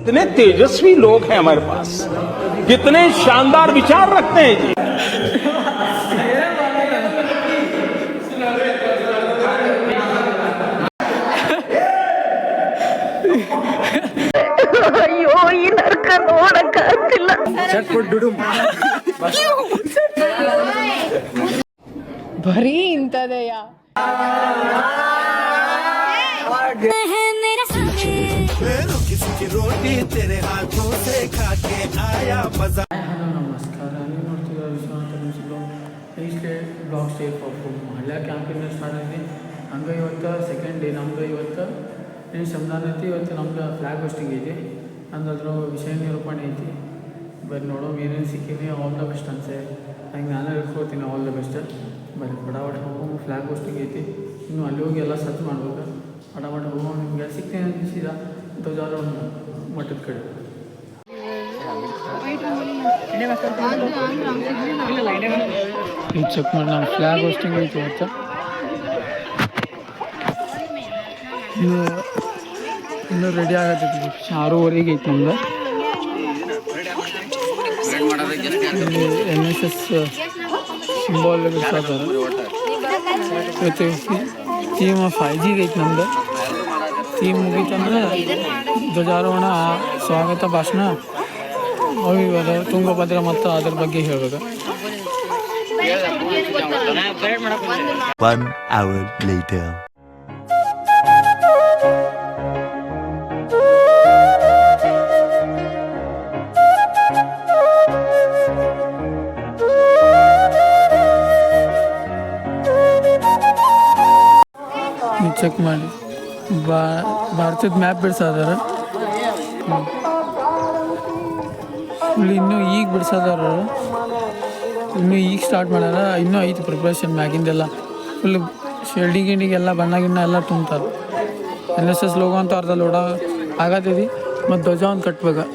कितने तेजस्वी लोग हैं हमारे पास, कितने शानदार विचार रखते हैं जी। ಅಯ್ಯೋ ಈ ನರ್ಕ ನೋಡಕ್ಕಾಗ್ತಿಲ್ಲ. ಬರೀ ಇಂಥದೆಯ. ನಮಸ್ಕಾರ, ನೀವು ನೋಡ್ತಿರೋ ವಿಶ್ವನಾಥ ನ್ಯೂಸ್ಲು ಈಸ್ಟೇ ಬ್ಲಾಕ್ ಸ್ಟೇ ಫುಡ್ ಹಳ್ಳ ಕ್ಯಾಂಪಿಂಗ್ ಸ್ಟಾರ್ಟ್ ಆಗಿದೆ. ಹಂಗೆ ಇವತ್ತು ಸೆಕೆಂಡ್ ಡೇ. ನಮ್ದು ಇವತ್ತು ಏನು ಸಂಧಾನ ಐತಿ. ಇವತ್ತು ನಮ್ದು ಫ್ಲ್ಯಾಗ್ ಹೋಸ್ಟಿಂಗ್ ಐತಿ. ಅಂದ್ರೆ ಅದ್ರ ವಿಷಯ ನಿರೂಪಣೆ ಐತಿ. ಬರೀ ನೋಡೋ ಏನೇನು ಸಿಕ್ಕಿನಿ. ಆಲ್ ದ ಬೆಸ್ಟ್ ಅನ್ಸೆ. ಹಂಗೆ ನಾನು ಹೇಳ್ಕೊತೀನಿ ಆಲ್ ದ ಬೆಸ್ಟ್. ಬರೀ ಪಟಾವಟ ಹೋಗೋ ಫ್ಲ್ಯಾಗ್ ಹೋಸ್ಟಿಂಗ್ ಐತಿ. ಇನ್ನು ಅಲ್ಲಿ ಹೋಗಿ ಎಲ್ಲ ಸರ್ಚ್ ಮಾಡ್ಬೇಕು. ಪಟಾವಟ ಹೋಗೋ ನಿಮ್ಗೆ ಸಿಗ್ತೇನೆ ಅನಿಸಿದ ಧ್ವಜಾರ ಒಂದು ಮಟ್ಟದ ಕಡೆ. ಇದು ಚೆಕ್ ಮಾಡಿ ನಾವು ಫ್ಲ್ಯಾಗ್ ಹೋಸ್ಟಿಂಗ್ ಐತಿ ಇವತ್ತು. ಇನ್ನೂ ರೆಡಿ ಆಗತ್ತೈತಿ. 6:30 ಐತಿ ನಮ್ದು. ಇಲ್ಲಿ NSS ಸಿಂಬಾಲ್ ಬಿಡ್ಸಾತಾರೆ. ಇವತ್ತು ಥೀಮ್ 5G ಐತಿ ನಮ್ದು. ಥೀಮ್ ಮುಗೀತಂದ್ರೆ ಧ್ವಜಾರೋಹಣ, ಸ್ವಾಗತ ಭಾಷಣ ಅವು ಇವಾಗ ತುಂಗಭದ್ರಾ ಮತ್ತು ಅದ್ರ ಬಗ್ಗೆ ಹೇಳ್ಬೇಕು. 1 hour later. ನೀವು ಚೆಕ್ ಮಾಡಿ ಭಾರತದ ಮ್ಯಾಪ್ ಬಿಡ್ಸದಾರ. ಫುಲ್ ಇನ್ನೂ ಈಗ ಬಿಡ್ಸದಾರ. ಇನ್ನೂ ಈಗ ಸ್ಟಾರ್ಟ್ ಮಾಡ್ಯಾರ. ಇನ್ನೂ ಐತಿ ಪ್ರಿಪ್ರೇಷನ್ ಮ್ಯಾಗಿಂದೆಲ್ಲ. ಫುಲ್ ಶೆಲ್ಡಿಗೆಲ್ಲ ಬಣ್ಣ ಗಿಣ್ಣ ಎಲ್ಲ ತುಂಬ್ತಾರೆ. NSS ಲೋಗೋ ಅಂತ ಅರ್ಧ ಲೋಡ ಆಗತ್ತೈತಿ. ಮತ್ತು ಧ್ವಜ ಒಂದು ಕಟ್ಬೇಕು.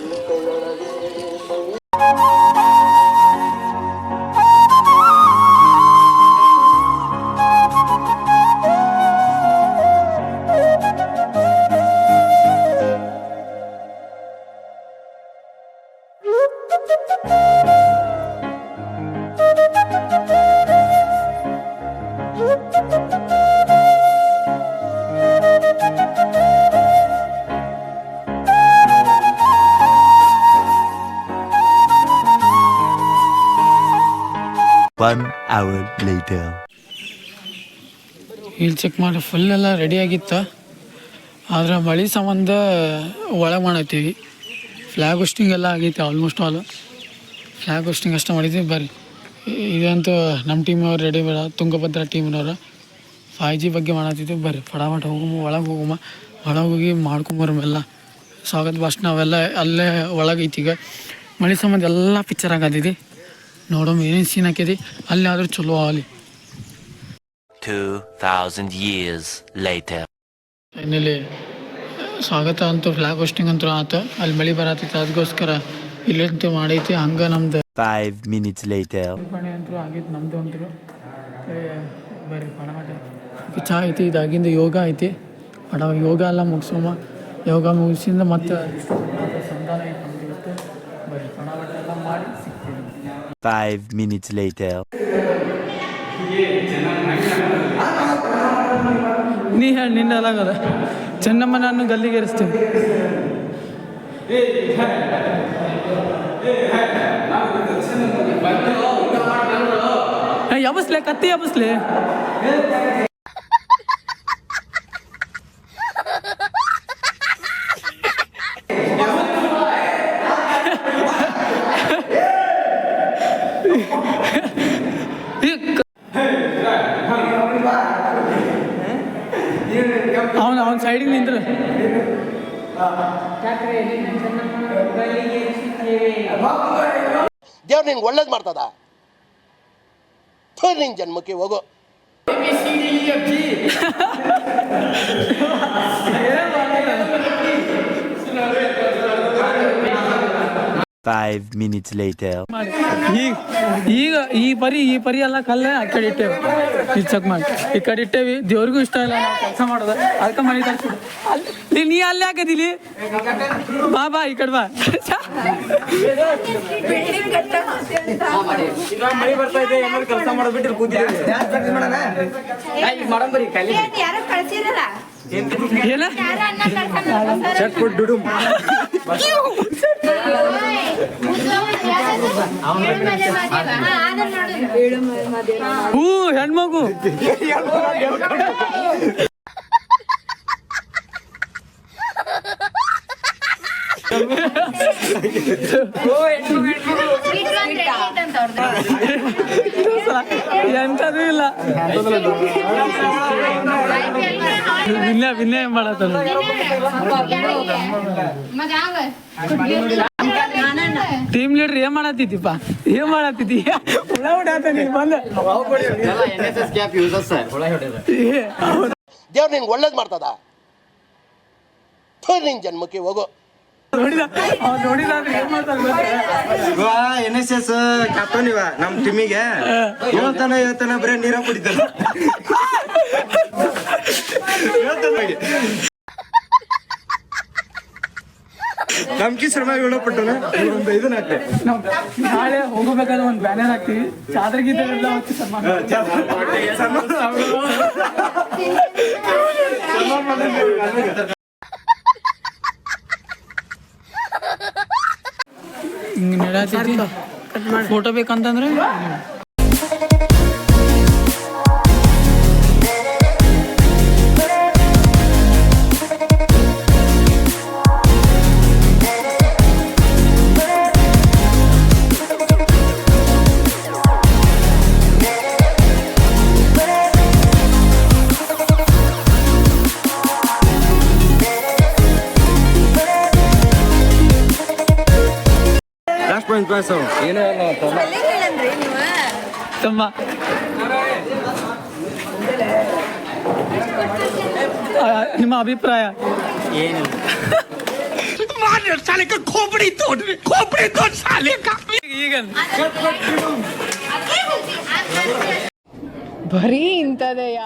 One hour later. ಇಲ್ಲಿ ಚೆಕ್ ಮಾಡಿ ಫುಲ್ಲೆಲ್ಲ ರೆಡಿಯಾಗಿತ್ತು. ಆದ್ರೆ ಮಳೆ ಸಂಬಂಧ ಒಳಗೆ ಮಾಡತ್ತೀವಿ. ಫ್ಲ್ಯಾಗ್ ಹೋಸ್ಟಿಂಗ್ ಎಲ್ಲ ಆಗೈತಿ ಆಲ್ಮೋಸ್ಟ್ ಆಲ್. ಫ್ಲ್ಯಾಗ್ ಹೋಸ್ಟಿಂಗ್ ಅಷ್ಟೇ ಮಾಡಿದ್ದೀವಿ. ಬರ್ರಿ, ಇದಂತೂ ನಮ್ಮ ಟೀಮ್ನವ್ರು ರೆಡಿ ಬೇಡ. ತುಂಗಭದ್ರಾ ಟೀಮ್ನವ್ರು 5G ಬಗ್ಗೆ ಮಾಡತ್ತಿದ್ವಿ. ಬರ್ರಿ ಫಟಾಫಟ ಹೋಗಮ್ಮ, ಒಳಗೆ ಹೋಗಮ್ಮ. ಒಳಗೆ ಹೋಗಿ ಮಾಡ್ಕೊಂಬರಮೆಲ್ಲ ಸ್ವಾಗತ ಭಾಷಣ ಅವೆಲ್ಲ ಅಲ್ಲೇ ಒಳಗೈತಿ. ಈಗ ಮಳೆ ಸಂಬಂಧ ಎಲ್ಲ ಪಿಕ್ಚರ್ ಆಗತ್ತಿದೆ. ನೋಡೋಣ ಏನೇನು ಸೀನ್ ಹಾಕಿದೆ. ಅಲ್ಲಿ ಆದ್ರೂ ಚಲೋ ಆಗಲಿ. 2000 years later. ಇನ್ನಲ್ಲಿ ಸ್ವಾಗತ ಅಂತೂ ಫ್ಲ್ಯಾಗ್ ಹೋಸ್ಟಿಂಗ್ ಅಂತೂ ಆತು. ಅಲ್ಲಿ ಮಳೆ ಬರತ್ತೈತೆ, ಅದಕ್ಕೋಸ್ಕರ ಇಲ್ಲಂತೂ ಮಾಡೈತಿ. ಹಂಗೆ ನಮ್ದು 5 minutes later. ನಿರೂಪಣೆ ಅಂತೂ ಆಗೈತಿ ನಮ್ಮದು ಅಂತೂ. ಬರ್ರಿ ಪಡಮಾಟ ಚಾ ಐತಿ. ಇದಾಗಿಂದ ಯೋಗ ಐತಿ. ಯೋಗ ಎಲ್ಲ ಮುಗಿಸೋಮ. ಯೋಗ ಮುಗಿಸಿಂದ ಮತ್ತೆ ಸಂಧಾನ ಐತಿ ನಮ್ದು ಇವತ್ತು. ಬರ್ರಿ ಪಡಮಾಟ ಎಲ್ಲ ಮಾಡಿ ಸಿಗ್ತೀವಿ. 5 minutes later. ನೀ ಹೇಳಿ ನಿನ್ನೆಲ್ಲಾಗದ ಚೆನ್ನಮ್ಮ ನಾನು ಗಲ್ಲಿಗೇರಿಸ್ತೀನಿ. ಯಬಸ್ಲೆ ಕತ್ತಿ ಯಬಸ್ಲೆ. ಅವನ ಸೈಡಿಗೆ ನಿಂದ್ರೆ ದೇವ್ರು ನಿನ್ಗೆ ಒಳ್ಳೇದು ಮಾಡ್ತದ. ನಿನ್ ಜನ್ಮಕ್ಕೆ ಹೋಗೋ. 5 minutes later. ಈಗ ಈ ಪರಿ ಎಲ್ಲ ಕಲ್ಲೇ ಆ ಕಡೆ ಇಟ್ಟೇವಿ ಇದು ಚೆಕ್ ಮಾಡಿ ಈ ಕಡೆ ಇಟ್ಟೇವಿ ದೇವ್ರಿಗೂ ಇಷ್ಟ ಇಲ್ಲ ನಾವು ಕೆಲಸ ಮಾಡೋದು ಅದಕ್ಕೆ ಮನೆ ತರಿಸ್ಬಿಡು ಅಲ್ಲಿ ನೀ ಅಲ್ಲೇ ಹಾಕದಿಲಿ ಬಾ ಈ ಕಡೆ ಬಾ ಮಳಿ ಬರ್ತಾ ಇದೆ ಏನಾದ್ರು ಕೆಲಸ ಮಾಡೋದ್ಬಿಟ್ಟು ಕೂತಿದ್ದೀವಿ ಏನ ಹೂ ಹೆಣ್ಮಗು ಎಂತದೂ ಇಲ್ಲ ವಿನಯ ಮಾಡತ್ತ ಟೀಮ್ ಲೀಡರ್ ಏನ್ ಮಾಡತ್ತಿದ್ದೀಪ ಏನ್ ಮಾಡತ್ತಿದ್ದಿ ಹುಳ ಹೊಡ್ಯಾತ ನೀ ಬಂದ ದೇವ್ರು ನಿಂಗೆ ಒಳ್ಳೇದು ಮಾಡ್ತದ ನಿನ್ ಜನ್ಮಕ್ಕೆ ಹೋಗೋ ನೋಡಿದ್ರೆ ಏನ್ ಮಾಡ್ತಾರೆ NSS ಕ್ಯಾಪ್ಟನ್ ಇವ ನಮ್ ಟೀಮಿಗೆ ಹೇಳ್ತಾನ ಬರೀ ನೀರ ಕುಡಿತಾನ ನಮ್ಕಿ ಶ್ರಮ ಹೇಳಪಟ್ಟನ ಒಂದು ಇದನ್ನ ಹಾಕ್ತೆ ನಾಳೆ ಹೋಗಬೇಕಾದ್ರೆ ಒಂದು ಬ್ಯಾನರ್ ಹಾಕ್ತಿವಿ ಚಾದ್ರಗಿದ್ದೆಲ್ಲ ಹಿಂಗೆ ನಡಾತೈತಿ ಫೋಟೋ ಬೇಕಂತಂದ್ರೆ ಲಾಸ್ಟ್ ಪಾಯಿಂಟ್ ಪಾಸ್ ತಮ್ಮ ನಿಮ್ಮ ಅಭಿಪ್ರಾಯ ಈಗ ಬರೀ ಇಂಥದೆಯ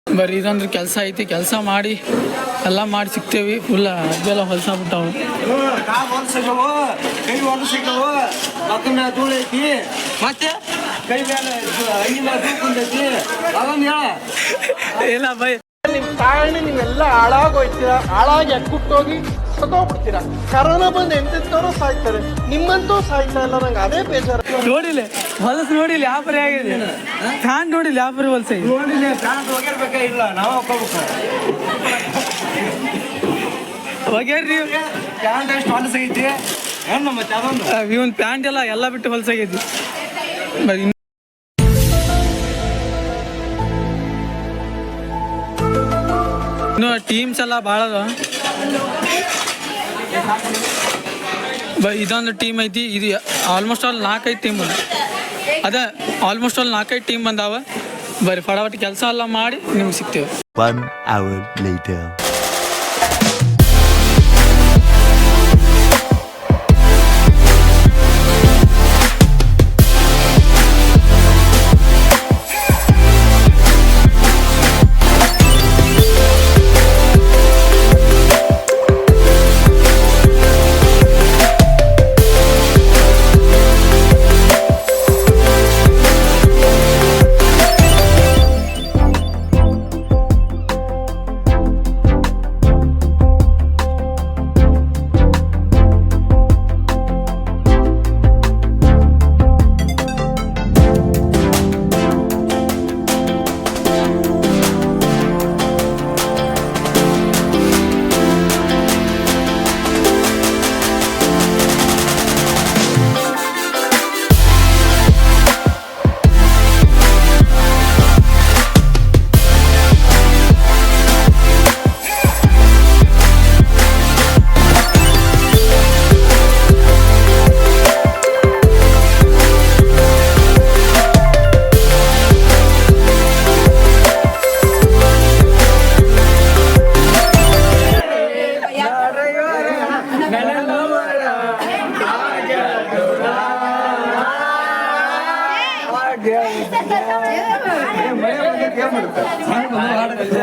ಬರೀ ಇದಂದ್ರೆ ಕೆಲಸ ಐತಿ ಕೆಲಸ ಮಾಡಿ ಎಲ್ಲ ಮಾಡಿ ಸಿಗ್ತೇವಿ ಫುಲ್ ಅದೆಲ್ಲ ಹೊಲ್ಸಾಗ್ಬಿಟ್ಟಾವು ಕೈ ಹೊಲಸಿಕ್ಕವು ಮಕ್ಕಳ ಧೂಳ ಐತಿ ಮತ್ತೆ ಕೈ ಮೇಲೆ ಕುಂದೈತಿ ಅದೊಂದು ಹೇಳ ಇಲ್ಲ ಬೈ ನಿಮ್ ಕಾರಣ ನೀವೆಲ್ಲ ಹಾಳಾಗೋಯ್ತೀರಾ ಹಾಳಾಗಿ ಅಕ್ಕುಟ್ಟೋಗಿ ಸತ್ತೋಗ್ಬಿಡ್ತೀರಾ ಕರೋನಾ ಬಂದು ಎಂತೆಂತವ್ರು ಸಾಯ್ತಾರೆ ನಿಮ್ಮಂತೂ ಸಾಯ್ತಾ ಇಲ್ಲ ನಂಗೆ ಅದೇ ಬೇಜಾರು ನೋಡಿಲ್ಲ ಹೊಲಸು ನೋಡಿಲ್ಲ ಯಾವ ಪರಿ ಆಗಿದೆ ಫ್ಯಾನ್ ನೋಡಿಲ್ಲ ಯಾವ ಪರಿ ಹೊಲಸ ನೋಡಿಲ್ಲ ಫ್ಯಾನ್ ಹೋಗಿರ್ಬೇಕ ಇಲ್ಲ ನಾವು ಹಾಕೋಬೇಕು ಹೋಗ್ಯಾರ್ರಿ ಫ್ಯಾನ್ ಎಷ್ಟು ಹೊಲಸಾಗೈತಿ ಏನು ಮತ್ತೆ ಅದೊಂದು ಇವನ್ ಪ್ಯಾಂಟ್ ಎಲ್ಲ ಬಿಟ್ಟು ಹೊಲಸಾಗೈತಿ ಬರೀ ಇನ್ನು ಟೀಮ್ಸ್ ಎಲ್ಲ ಭಾಳ ಅದಾವ ಇದೊಂದು ಟೀಮ್ ಐತಿ ಇದು ಆಲ್ಮೋಸ್ಟ್ ಆಲ್ 4-5 ಟೀಮ್ ಅದ ಆಲ್ಮೋಸ್ಟ್ ಆಲ್ 4-5 ಟೀಮ್ ಬಂದಾವ ಬರೀ ಫಟಾಫಟ್ ಕೆಲಸ ಎಲ್ಲ ಮಾಡಿ ನಿಮ್ಗೆ ಸಿಗ್ತೇವೆ 1 hour later. ಮಾಡುತ್ತೆ